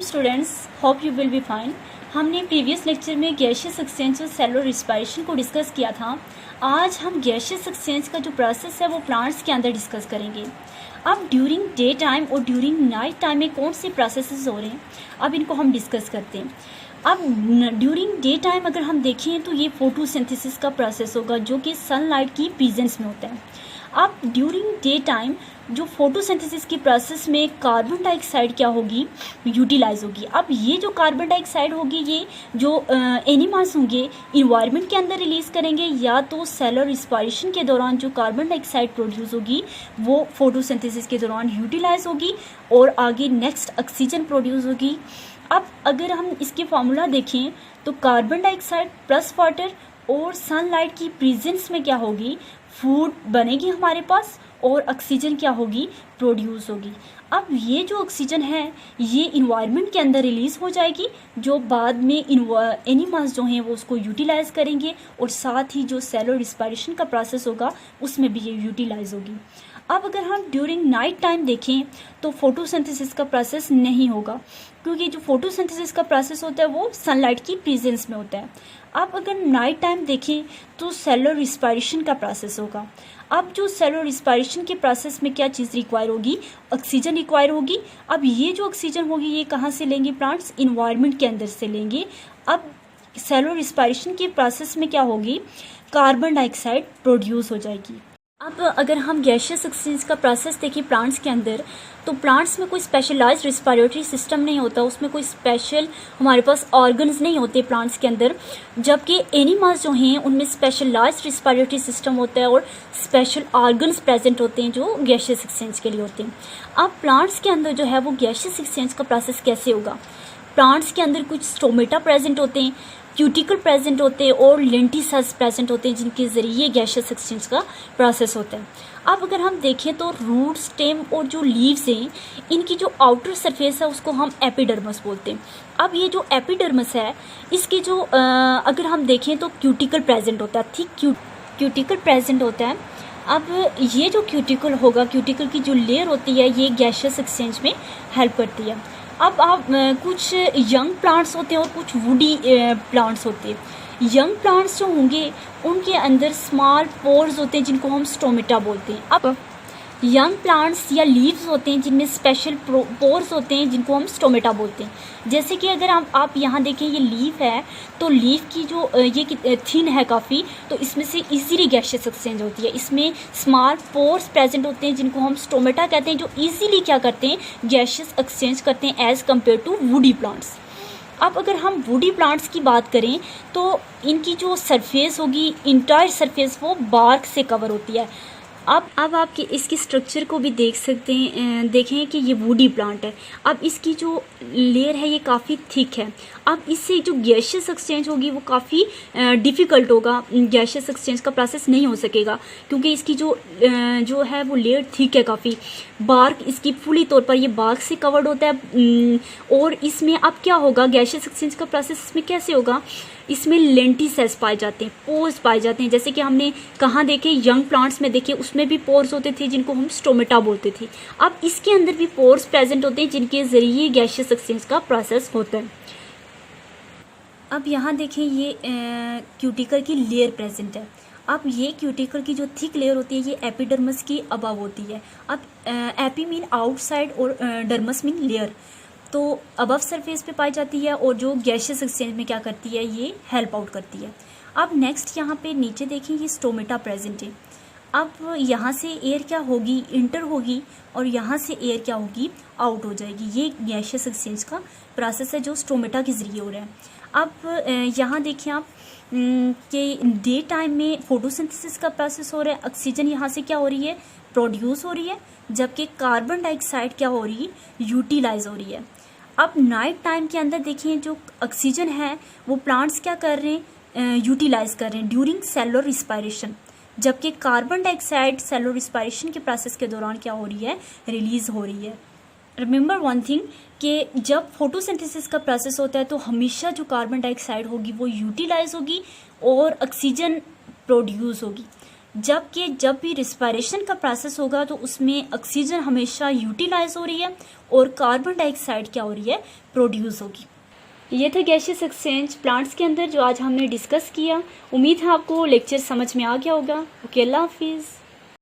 Students, hope you will be fine. हमने previous lecture में gaseous exchange और cellular respiration को डिस्कस किया था। आज हम गैसियस एक्सचेंज का जो प्रोसेस है वो प्लांट्स के अंदर डिस्कस करेंगे। अब ड्यूरिंग डे टाइम और ड्यूरिंग नाइट टाइम में कौन से प्रोसेसेस हो रहे हैं, अब इनको हम डिस्कस करते हैं। अब ड्यूरिंग डे टाइम अगर हम देखें तो ये फोटोसिंथेसिस का प्रोसेस होगा जो कि सनलाइट की प्रेजेंस में होता है। अब ड्यूरिंग डे टाइम जो फोटोसिंथेसिस की प्रोसेस में कार्बन डाइऑक्साइड क्या होगी, यूटिलाइज होगी। अब ये जो कार्बन डाइऑक्साइड होगी ये जो एनिमल्स होंगे इन्वायरमेंट के अंदर रिलीज करेंगे, या तो सेलुलर रिस्पायरेशन के दौरान जो कार्बन डाइऑक्साइड प्रोड्यूस होगी वो फोटोसिंथेसिस के दौरान यूटिलाइज होगी और आगे नेक्स्ट ऑक्सीजन प्रोड्यूस होगी। अब अगर हम इसके फार्मूला देखें तो कार्बन डाइऑक्साइड प्लस वाटर और सनलाइट की प्रेजेंस में क्या होगी, फूड बनेगी हमारे पास और ऑक्सीजन क्या होगी, प्रोड्यूस होगी। अब ये जो ऑक्सीजन है ये इन्वायरमेंट के अंदर रिलीज हो जाएगी, जो बाद में एनिमल्स जो हैं वो उसको यूटिलाइज करेंगे और साथ ही जो सेलुलर रिस्पायरेशन का प्रोसेस होगा उसमें भी ये यूटिलाइज होगी। अब अगर हम ड्यूरिंग नाइट टाइम देखें तो फोटोसिंथेसिस का प्रोसेस नहीं होगा, क्योंकि जो फोटोसिंथेसिस का प्रोसेस होता है वो सनलाइट की प्रेजेंस में होता है। अब अगर नाइट टाइम देखें तो सेलुलर रिस्पायरेशन का प्रोसेस होगा। अब जो सेलुलर रिस्पायरेशन के प्रोसेस में क्या चीज़ रिक्वायर होगी, ऑक्सीजन रिक्वायर होगी। अब ये जो ऑक्सीजन होगी ये कहाँ से लेंगे, प्लांट्स इन्वायरमेंट के अंदर से लेंगे। अब सेलुलर रिस्पायरेशन के प्रोसेस में क्या होगी, कार्बन डाइऑक्साइड प्रोड्यूस हो जाएगी। अब अगर हम गैसियस एक्सचेंज का प्रोसेस देखें प्लांट्स के अंदर, तो प्लांट्स में कोई स्पेशलाइज्ड रिस्पायरेटरी सिस्टम नहीं होता, उसमें कोई स्पेशल हमारे पास ऑर्गन्स नहीं होते प्लांट्स के अंदर, जबकि एनिमल्स जो हैं उनमें स्पेशलाइज्ड रिस्पायरेटरी सिस्टम होता है और स्पेशल ऑर्गन्स प्रेजेंट होते हैं जो गैसियस एक्सचेंज के लिए होते हैं। अब प्लांट्स के अंदर जो है वो गैसियस एक्सचेंज का प्रोसेस कैसे होगा, प्लांट्स के अंदर कुछ स्टोमेटा प्रेजेंट होते हैं, क्यूटिकल प्रेजेंट होते हैं और लेंटिसेल्स प्रेजेंट होते हैं, जिनके ज़रिए गैसियस एक्सचेंज का प्रोसेस होता है। अब अगर हम देखें तो रूट, स्टेम और जो लीव्स हैं इनकी जो आउटर सरफेस है उसको हम एपिडर्मस बोलते हैं। अब ये जो एपिडर्मस है इसके जो अगर हम देखें तो क्यूटिकल प्रेजेंट होता है, थिक क्यूटिकल प्रेजेंट होता है। अब ये जो क्यूटिकल होगा, क्यूटिकल की जो लेयर होती है ये गैसियस एक्सचेंज में हेल्प करती है। अब आप कुछ यंग प्लांट्स होते हैं और कुछ वुडी प्लांट्स होते हैं। यंग प्लांट्स जो होंगे उनके अंदर स्मॉल पोर्स होते हैं जिनको हम स्टोमेटा बोलते हैं। अब यंग प्लांट्स या लीव्स होते हैं जिनमें स्पेशल पोर्स होते हैं जिनको हम स्टोमेटा बोलते हैं। जैसे कि अगर आप यहाँ देखें ये लीफ है तो लीफ की जो ये थिन है काफ़ी, तो इसमें से इजीली गैसियस एक्सचेंज होती है। इसमें स्मॉल पोर्स प्रेजेंट होते हैं जिनको हम स्टोमेटा कहते हैं, जो इजीली क्या करते हैं, गैसियस एक्सचेंज करते हैं as compared to woody plants. अब अगर हम वुडी प्लांट्स की बात करें तो इनकी जो सरफेस होगी, इंटायर सरफेस वो बार्क से कवर होती है। अब आप इसकी स्ट्रक्चर को भी देख सकते हैं, देखें कि ये वुडी प्लांट है। अब इसकी जो लेयर है ये काफ़ी थिक है। अब इससे जो गैसियस एक्सचेंज होगी वो काफ़ी डिफ़िकल्ट होगा, गैसियस एक्सचेंज का प्रोसेस नहीं हो सकेगा, क्योंकि इसकी जो है वो लेयर थिक है काफ़ी। बार्क इसकी फुली तौर पर ये बार्क से कवर्ड होता है। और इसमें अब क्या होगा, गैसियस एक्सचेंज का प्रोसेस इसमें कैसे होगा, इसमें लेंटिसेल्स पाए जाते हैं, पोर्स पाए जाते हैं। जैसे कि हमने कहाँ देखे, यंग प्लांट्स में देखे, उसमें भी पोर्स होते थे जिनको हम स्टोमेटा बोलते थे। अब इसके अंदर भी पोर्स प्रेजेंट होते हैं जिनके ज़रिए गैसियस एक्सचेंज का प्रोसेस होता है। अब यहाँ देखें ये क्यूटिकल की लेयर प्रेजेंट है। अब ये क्यूटिकल की जो थिक लेयर होती है ये एपिडर्मस की अबव होती है। अब एपी मीन आउटसाइड और डर्मस मीन लेयर, तो अबव सरफेस पे पाई जाती है और जो गैसियस एक्सचेंज में क्या करती है, ये हेल्प आउट करती है। अब नेक्स्ट यहाँ पे नीचे देखें ये स्टोमेटा प्रेजेंट है। अब यहाँ से एयर क्या होगी, इंटर होगी, और यहाँ से एयर क्या होगी, आउट हो जाएगी। ये गैसियस एक्सचेंज का प्रोसेस है जो स्टोमेटा के ज़रिए हो रहा है। अब यहाँ देखिए आप कि डे टाइम में फोटोसिंथेसिस का प्रोसेस हो रहा है, ऑक्सीजन यहाँ से क्या हो रही है, प्रोड्यूस हो रही है, जबकि कार्बन डाइऑक्साइड क्या हो रही है, यूटिलाइज हो रही है। अब नाइट टाइम के अंदर देखिए जो ऑक्सीजन है वो प्लांट्स क्या कर रहे हैं, यूटिलाइज कर रहे हैं ड्यूरिंग सेलुलर रिस्पायरेशन, जबकि कार्बन डाइऑक्साइड सेलुलर रिस्पायरेशन के प्रोसेस के दौरान क्या हो रही है, रिलीज हो रही है। रिमेंबर वन थिंग कि जब फोटोसिंथेसिस का प्रोसेस होता है तो हमेशा जो कार्बन डाइऑक्साइड होगी वो यूटिलाइज होगी और ऑक्सीजन प्रोड्यूस होगी, जबकि जब भी रिस्पायरेशन का प्रोसेस होगा तो उसमें ऑक्सीजन हमेशा यूटिलाइज हो रही है और कार्बन डाइऑक्साइड क्या हो रही है, प्रोड्यूस होगी। ये थे गैसियस एक्सचेंज प्लांट्स के अंदर जो आज हमने डिस्कस किया। उम्मीद है आपको लेक्चर समझ में आ गया होगा। ओके, अल्लाह हाफिज़।